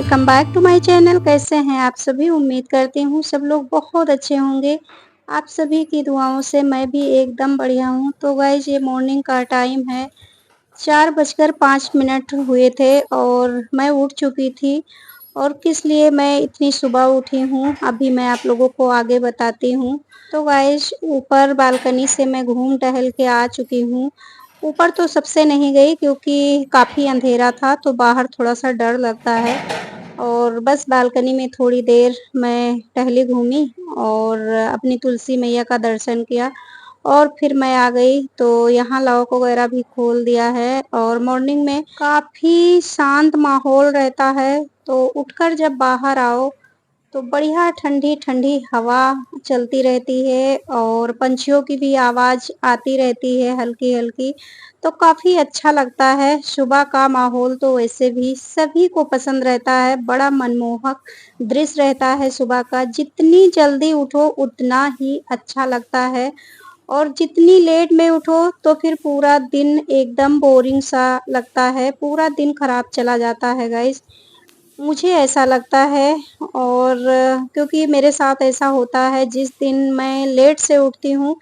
Welcome back to my channel. कैसे हैं आप सभी? उम्मीद करती हूँ सब लोग बहुत अच्छे होंगे। आप सभी की दुआओं से मैं भी एकदम बढ़िया हूँ। तो गाइज ये मॉर्निंग का टाइम है, 4:05 हुए थे और मैं उठ चुकी थी। और किस लिए मैं इतनी सुबह उठी हूँ अभी मैं आप लोगों को आगे बताती हूँ। तो गाइज ऊपर बालकनी से मैं घूम टहल के आ चुकी हूँ। ऊपर तो सबसे नहीं गई क्योंकि काफ़ी अंधेरा था, तो बाहर थोड़ा-सा डर लगता है। और बस बालकनी में थोड़ी देर मैं टहली घूमी और अपनी तुलसी मैया का दर्शन किया और फिर मैं आ गई। तो यहाँ लॉक वगैरह भी खोल दिया है और मॉर्निंग में काफ़ी शांत माहौल रहता है। तो उठकर जब बाहर आओ तो बढ़िया ठंडी-ठंडी हवा चलती रहती है और पंछियों की भी आवाज़ आती रहती है हल्की-हल्की, तो काफ़ी अच्छा लगता है। सुबह का माहौल तो वैसे भी सभी को पसंद रहता है, बड़ा मनमोहक दृश्य रहता है सुबह का। जितनी जल्दी उठो उतना ही अच्छा लगता है और जितनी लेट में उठो तो फिर पूरा दिन एकदम बोरिंग सा लगता है, पूरा दिन खराब चला जाता है गाइस। मुझे ऐसा लगता है और क्योंकि मेरे साथ ऐसा होता है, जिस दिन मैं लेट से उठती हूँ,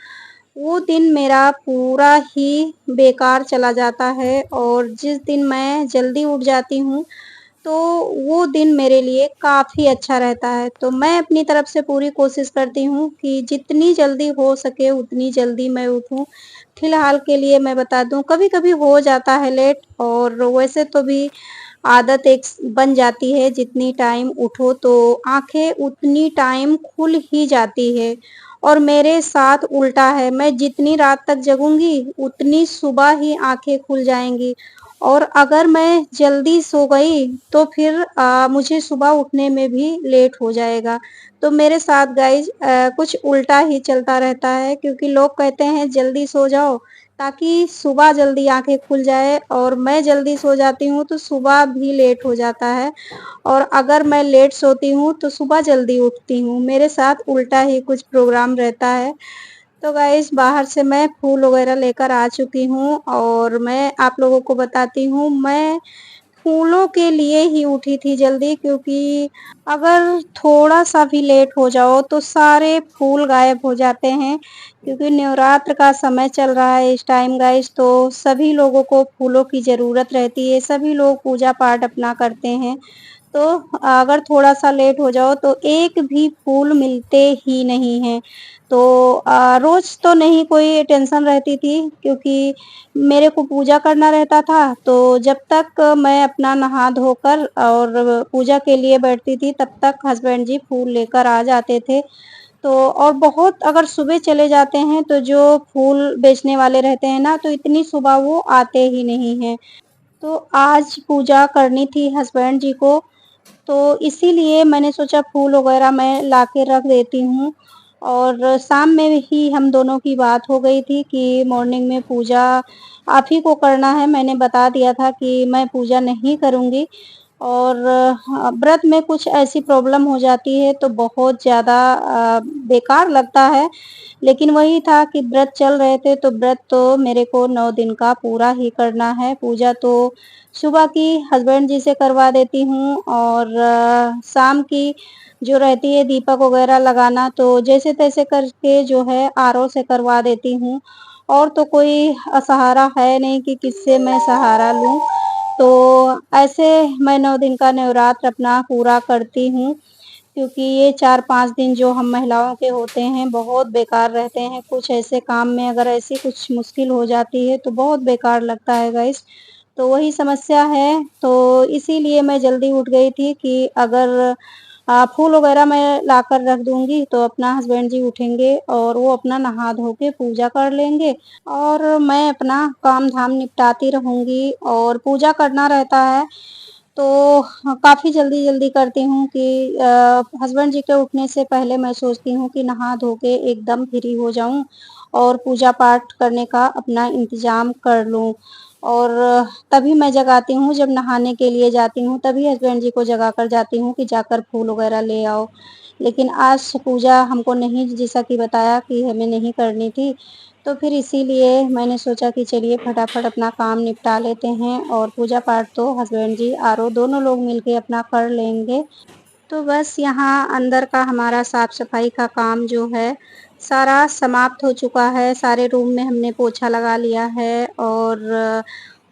वो दिन मेरा पूरा ही बेकार चला जाता है और जिस दिन मैं जल्दी उठ जाती हूँ, तो वो दिन मेरे लिए काफ़ी अच्छा रहता है। तो मैं अपनी तरफ से पूरी कोशिश करती हूँ कि जितनी जल्दी हो सके उतनी जल्दी मैं उठूँ। फिलहाल के लिए मैं बता दूँ, कभी-कभी हो जाता है लेट और वैसे तो भी आदत एक बन जाती है, जितनी टाइम उठो तो आँखें उतनी टाइम खुल ही जाती है। और मेरे साथ उल्टा है, मैं जितनी रात तक जगूँगी उतनी सुबह ही आँखें खुल जाएँगी और अगर मैं जल्दी सो गई तो फिर मुझे सुबह उठने में भी लेट हो जाएगा। तो मेरे साथ गाइज़ कुछ उल्टा ही चलता रहता है, क्योंकि लोग कहते हैं जल्दी सो जाओ ताकि सुबह जल्दी आँखें खुल जाए और मैं जल्दी सो जाती हूँ तो सुबह भी लेट हो जाता है और अगर मैं लेट सोती हूँ तो सुबह जल्दी उठती हूँ। मेरे साथ उल्टा ही कुछ प्रोग्राम रहता है। तो गाइस बाहर से मैं फूल वगैरह लेकर आ चुकी हूँ और मैं आप लोगों को बताती हूँ, मैं फूलों के लिए ही उठी थी जल्दी, क्योंकि अगर थोड़ा-सा भी लेट हो जाओ तो सारे फूल गायब हो जाते हैं, क्योंकि नवरात्र का समय चल रहा है इस टाइम गाइस, तो सभी लोगों को फूलों की ज़रूरत रहती है, सभी लोग पूजा-पाठ अपना करते हैं। तो अगर थोड़ा-सा लेट हो जाओ तो एक भी फूल मिलते ही नहीं हैं। तो रोज़ तो नहीं कोई टेंशन रहती थी, क्योंकि मेरे को पूजा करना रहता था, तो जब तक मैं अपना नहा धोकर और पूजा के लिए बैठती थी तब तक हस्बैंड जी फूल लेकर आ जाते थे। तो और बहुत अगर सुबह चले जाते हैं तो जो फूल बेचने वाले रहते हैं ना, तो इतनी सुबह वो आते ही नहीं हैं। तो आज पूजा करनी थी हस्बैंड जी को, तो इसीलिए मैंने सोचा फूल वगैरह मैं लाके रख देती हूँ और शाम में ही हम दोनों की बात हो गई थी कि मॉर्निंग में पूजा आप ही को करना है। मैंने बता दिया था कि मैं पूजा नहीं करूँगी और व्रत में कुछ ऐसी प्रॉब्लम हो जाती है तो बहुत ज़्यादा बेकार लगता है। लेकिन वही था कि व्रत चल रहे थे तो व्रत तो मेरे को 9 दिन का पूरा ही करना है। पूजा तो सुबह की हस्बैंड जी से करवा देती हूँ और शाम की जो रहती है दीपक वगैरह लगाना तो जैसे-तैसे करके जो है आरओ से करवा देती हूँ। और तो कोई सहारा है नहीं कि किससे मैं सहारा लूँ। तो ऐसे मैं 9 दिन का नवरात्र अपना पूरा करती हूँ, क्योंकि ये 4-5 दिन जो हम महिलाओं के होते हैं बहुत बेकार रहते हैं। कुछ ऐसे काम में अगर ऐसी कुछ मुश्किल हो जाती है तो बहुत बेकार लगता है गाइस। तो वही समस्या है, तो इसीलिए मैं जल्दी उठ गई थी कि अगर फूल वगैरह मैं लाकर रख दूँगी तो अपना हस्बैंड जी उठेंगे और वो अपना नहा धो के पूजा कर लेंगे और मैं अपना काम-धाम निपटाती रहूँगी और पूजा करना रहता है। तो काफ़ी जल्दी-जल्दी करती हूँ कि हस्बैंड जी के उठने से पहले मैं सोचती हूँ कि नहा धो के एकदम फ्री हो जाऊँ और पूजा-पाठ करने का अपना इंतज़ाम कर लूँ। और तभी मैं जगाती हूँ, जब नहाने के लिए जाती हूँ, तभी हस्बैंड जी को जगा कर जाती हूँ कि जाकर फूल वगैरह ले आओ। लेकिन आज पूजा हमको नहीं, जैसा कि बताया कि हमें नहीं करनी थी, तो फिर इसीलिए मैंने सोचा कि चलिए फटाफट अपना काम निपटा लेते हैं और पूजा पाठ तो हस्बैंड जी, आरो दोनों लोग मिलके अपना कर लेंगे। तो बस यहाँ अंदर का हमारा साफ-सफाई का काम जो है, सारा समाप्त हो चुका है। सारे रूम में हमने पोछा लगा लिया है और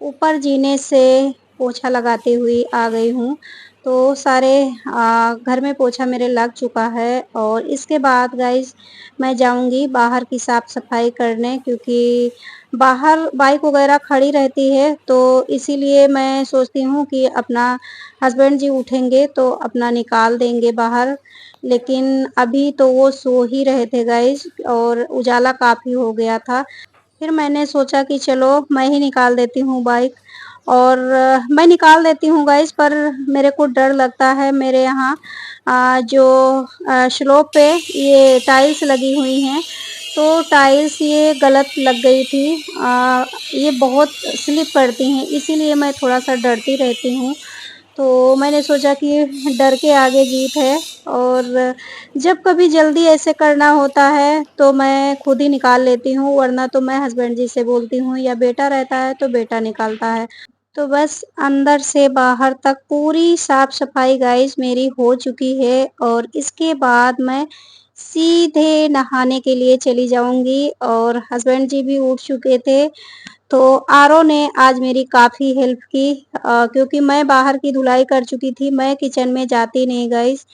ऊपर जीने से पोछा लगाते हुए आ गई हूँ। तो सारे घर में पोछा मेरे लग चुका है और इसके बाद गाइज़ मैं जाऊँगी बाहर की साफ-सफाई करने, क्योंकि बाहर बाइक वगैरह खड़ी रहती है, तो इसीलिए मैं सोचती हूँ कि अपना हस्बैंड जी उठेंगे तो अपना निकाल देंगे बाहर। लेकिन अभी तो वो सो ही रहे थे गाइज़ और उजाला काफ़ी हो गया था। फिर मैंने सोचा कि चलो मैं ही निकाल देती हूँ बाइक और मैं निकाल देती हूँ गाइज़, पर मेरे को डर लगता है। मेरे यहाँ जो स्लोप पे ये टाइल्स लगी हुई हैं, तो टाइल्स ये गलत लग गई थी। ये बहुत स्लिप करती हैं, इसीलिए मैं थोड़ा-सा डरती रहती हूँ। तो मैंने सोचा कि डर के आगे जीत है और जब कभी जल्दी ऐसे करना होता है, तो मैं खुद ही निकाल लेती हूँ, वरना तो मैं हस्बैंड जी से बोलती हूँ या बेटा रहता है तो बेटा निकालता है। तो बस अंदर से बाहर तक पूरी साफ-सफाई गाइज़ मेरी हो चुकी है और इसके बाद मैं सीधे नहाने के लिए चली जाऊँगी और हस्बैंड जी भी उठ चुके थे, तो आरओ ने आज मेरी काफ़ी हेल्प की, क्योंकि मैं बाहर की धुलाई कर चुकी थी, मैं किचन में जाती नहीं गाइज़।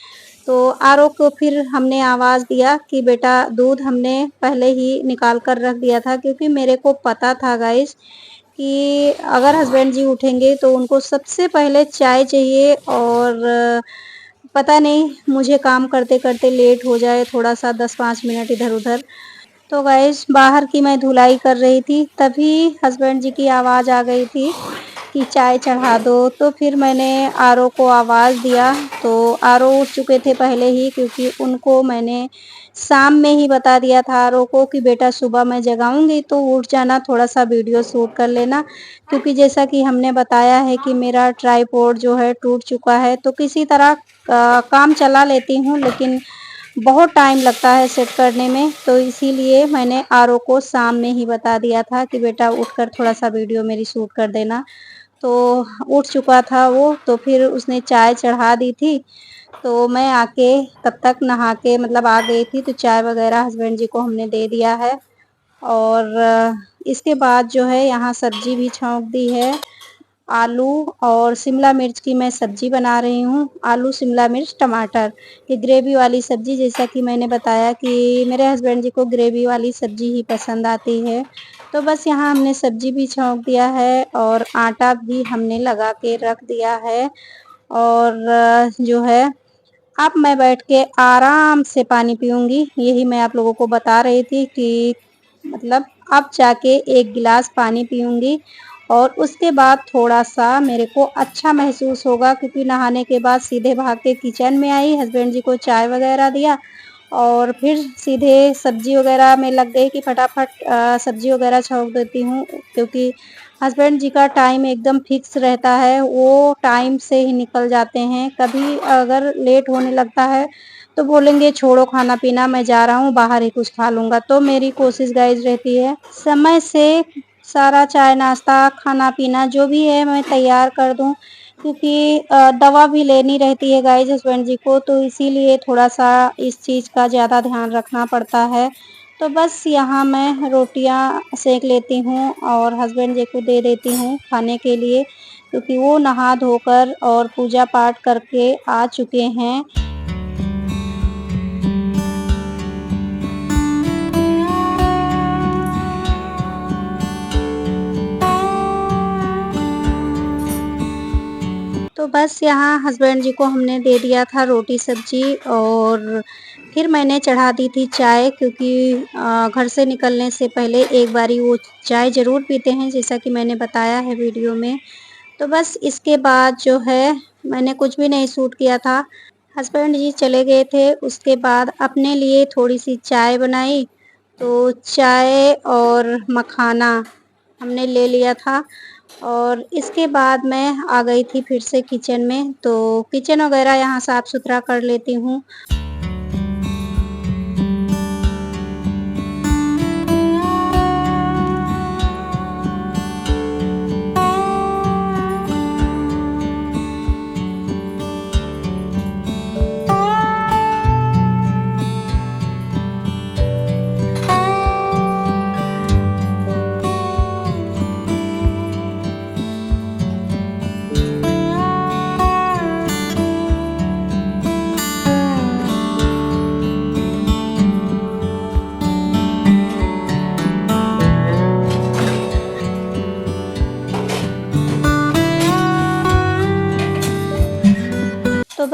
तो आरओ को फिर हमने आवाज़ दिया कि बेटा दूध हमने पहले ही निकाल कर रख दिया था, क्योंकि मेरे को पता था गाइज़ कि अगर हस्बैंड जी उठेंगे तो उनको सबसे पहले चाय चाहिए और पता नहीं मुझे काम करते-करते लेट हो जाए थोड़ा-सा 10-5 मिनट इधर-उधर। तो गाइस बाहर की मैं धुलाई कर रही थी, तभी हस्बैंड जी की आवाज़ आ गई थी कि चाय चढ़ा दो। तो फिर मैंने आरओ को आवाज़ दिया, तो आरओ उठ चुके थे पहले ही, क्योंकि उनको मैंने शाम में ही बता दिया था आरओ को कि बेटा सुबह मैं जगाऊँगी तो उठ जाना, थोड़ा-सा वीडियो शूट कर लेना। क्योंकि जैसा कि हमने बताया है कि मेरा ट्राइपॉड जो है टूट चुका है, तो किसी तरह काम चला लेती हूँ, लेकिन बहुत टाइम लगता है सेट करने में, तो इसीलिए मैंने आरओ को शाम में ही बता दिया था कि बेटा उठकर थोड़ा-सा वीडियो मेरी शूट कर देना। तो उठ चुका था वो, तो फिर उसने चाय चढ़ा दी थी, तो मैं आके तब तक नहा के मतलब आ गई थी, तो चाय वग़ैरह हस्बैंड जी को हमने दे दिया है और इसके बाद जो है यहाँ सब्ज़ी भी छौंक दी है। आलू और शिमला मिर्च की मैं सब्ज़ी बना रही हूँ। आलू, शिमला मिर्च, टमाटर की ग्रेवी वाली सब्ज़ी, जैसा कि मैंने बताया कि मेरे हस्बैंड जी को ग्रेवी वाली सब्ज़ी ही पसंद आती है। तो बस यहाँ हमने सब्ज़ी भी छौंक दिया है और आटा भी हमने लगा के रख दिया है और जो है अब मैं बैठ के आराम से पानी पीऊँगी। यही मैं आप लोगों को बता रही थी कि मतलब अब जाके 1 गिलास पानी पीऊँगी और उसके बाद थोड़ा-सा मेरे को अच्छा महसूस होगा, क्योंकि नहाने के बाद सीधे भाग के किचन में आई, हस्बैंड जी को चाय वग़ैरह दिया और फिर सीधे सब्ज़ी वग़ैरह में लग गई कि फटाफट सब्ज़ी वग़ैरह छौंक देती हूँ, क्योंकि हस्बैंड जी का टाइम एकदम फ़िक्स रहता है, वो टाइम से ही निकल जाते हैं। कभी अगर लेट होने लगता है, तो बोलेंगे छोड़ो खाना-पीना, मैं जा रहा हूँ, बाहर ही कुछ खा लूँगा। तो मेरी कोशिश गाइज़ रहती है समय से सारा चाय-नाश्ता, खाना-पीना जो भी है मैं तैयार कर दूँ, क्योंकि दवा भी लेनी रहती है गाइज़ हस्बैंड जी को, तो इसीलिए थोड़ा-सा इस चीज़ का ज़्यादा ध्यान रखना पड़ता है। तो बस यहाँ मैं रोटियाँ सेंक लेती हूँ और हस्बैंड जी को दे देती हूँ खाने के लिए, क्योंकि वो नहा धोकर और पूजा पाठ करके आ चुके हैं। तो बस यहाँ हस्बैंड जी को हमने दे दिया था रोटी सब्जी और फिर मैंने चढ़ा दी थी चाय, क्योंकि घर से निकलने से पहले एक बारी वो चाय ज़रूर पीते हैं, जैसा कि मैंने बताया है वीडियो में। तो बस इसके बाद जो है मैंने कुछ भी नहीं शूट किया था। हस्बैंड जी चले गए थे, उसके बाद अपने लिए थोड़ी-सी चाय बनाई, तो चाय और मखाना हमने ले लिया था और इसके बाद मैं आ गई थी फिर से किचन में, तो किचन वगैरह यहाँ साफ-सुथरा कर लेती हूँ।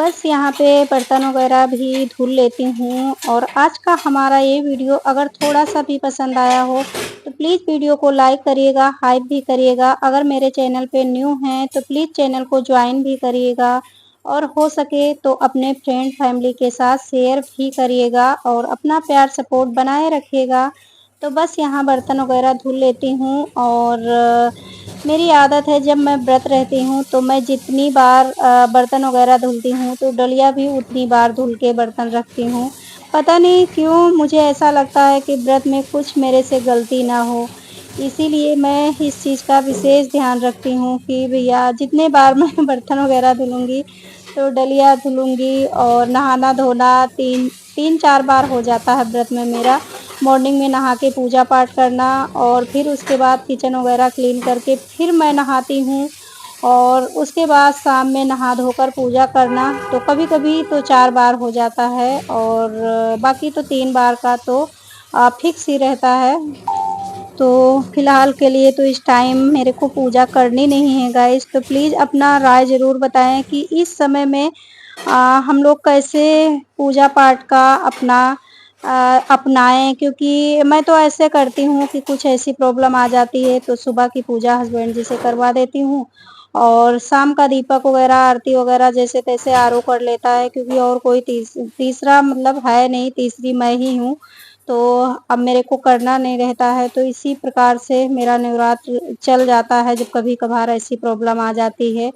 बस यहाँ पे बर्तन वगैरह भी धुल लेती हूँ और आज का हमारा ये वीडियो अगर थोड़ा-सा भी पसंद आया हो तो प्लीज़ वीडियो को लाइक करिएगा, हाइप भी करिएगा। अगर मेरे चैनल पे न्यू हैं तो प्लीज़ चैनल को जॉइन भी करिएगा और हो सके तो अपने फ्रेंड फैमिली के साथ शेयर भी करिएगा और अपना प्यार सपोर्ट बनाए रखिएगा। तो बस यहाँ बर्तन वगैरह धुल लेती हूँ और मेरी आदत है जब मैं व्रत रहती हूँ तो मैं जितनी बार बर्तन वगैरह धुलती हूँ तो डलिया भी उतनी बार धुल के बर्तन रखती हूँ। पता नहीं क्यों मुझे ऐसा लगता है कि व्रत में कुछ मेरे से गलती ना हो, इसीलिए मैं इस चीज़ का विशेष ध्यान रखती हूँ कि भैया जितने बार मैं बर्तन वगैरह धुलूँगी तो डलिया धुलूँगी और नहाना-धोना 3-4 बार हो जाता है व्रत में मेरा। मॉर्निंग में नहा के पूजा पाठ करना और फिर उसके बाद किचन वगैरह क्लीन करके फिर मैं नहाती हूँ और उसके बाद शाम में नहा धोकर पूजा करना, तो कभी-कभी तो 4 बार हो जाता है और बाकी तो 3 बार का तो फिक्स ही रहता है। तो फिलहाल के लिए तो इस टाइम मेरे को पूजा करनी नहीं है गाइस, तो प्लीज़ अपना राय ज़रूर बताएँ कि इस समय में हम लोग कैसे पूजा पाठ का अपनाएँ, क्योंकि मैं तो ऐसे करती हूँ कि कुछ ऐसी प्रॉब्लम आ जाती है तो सुबह की पूजा हस्बैंड जी से करवा देती हूँ और शाम का दीपक वगैरह, आरती वगैरह जैसे-तैसे आरओ कर लेता है, क्योंकि और कोई तीसरा मतलब है नहीं, तीसरी मैं ही हूँ। तो अब मेरे को करना नहीं रहता है, तो इसी प्रकार से मेरा नवरात्र चल जाता है जब कभी-कभार ऐसी प्रॉब्लम आ जाती है।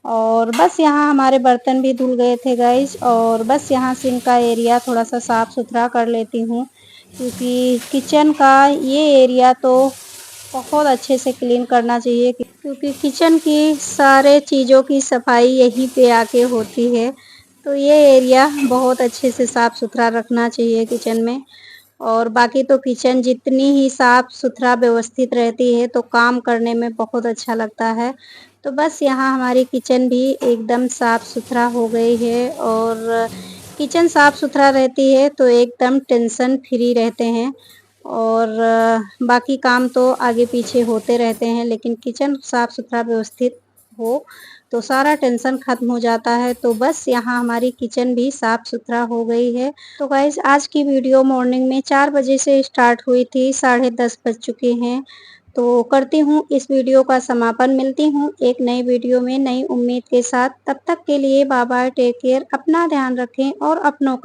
और बस यहाँ हमारे बर्तन भी धुल गए थे गाइस और बस यहाँ सिंक का एरिया थोड़ा-सा साफ-सुथरा कर लेती हूँ, क्योंकि किचन का ये एरिया तो बहुत अच्छे से क्लीन करना चाहिए, क्योंकि किचन की सारे चीज़ों की सफाई यहीं पे आके होती है। तो ये एरिया बहुत अच्छे से साफ-सुथरा रखना चाहिए किचन में। और बाकी तो किचन जितनी ही साफ-सुथरा व्यवस्थित रहती है तो काम करने में बहुत अच्छा लगता है। तो बस यहाँ हमारी किचन भी एकदम साफ-सुथरा हो गई है और किचन साफ-सुथरा रहती है तो एकदम टेंशन फ्री रहते हैं और बाकी काम तो आगे-पीछे होते रहते हैं, लेकिन किचन साफ-सुथरा व्यवस्थित हो तो सारा टेंशन ख़त्म हो जाता है। तो बस यहाँ हमारी किचन भी साफ-सुथरा हो गई है। तो गाइज़ आज की वीडियो मॉर्निंग में 4 बजे से स्टार्ट हुई थी, साढ़े 10 बज चुके हैं। तो करती हूँ इस वीडियो का समापन, मिलती हूँ एक नई वीडियो में नई उम्मीद के साथ। तब तक के लिए बाय बाय, टेक केयर, अपना ध्यान रखें और अपनों का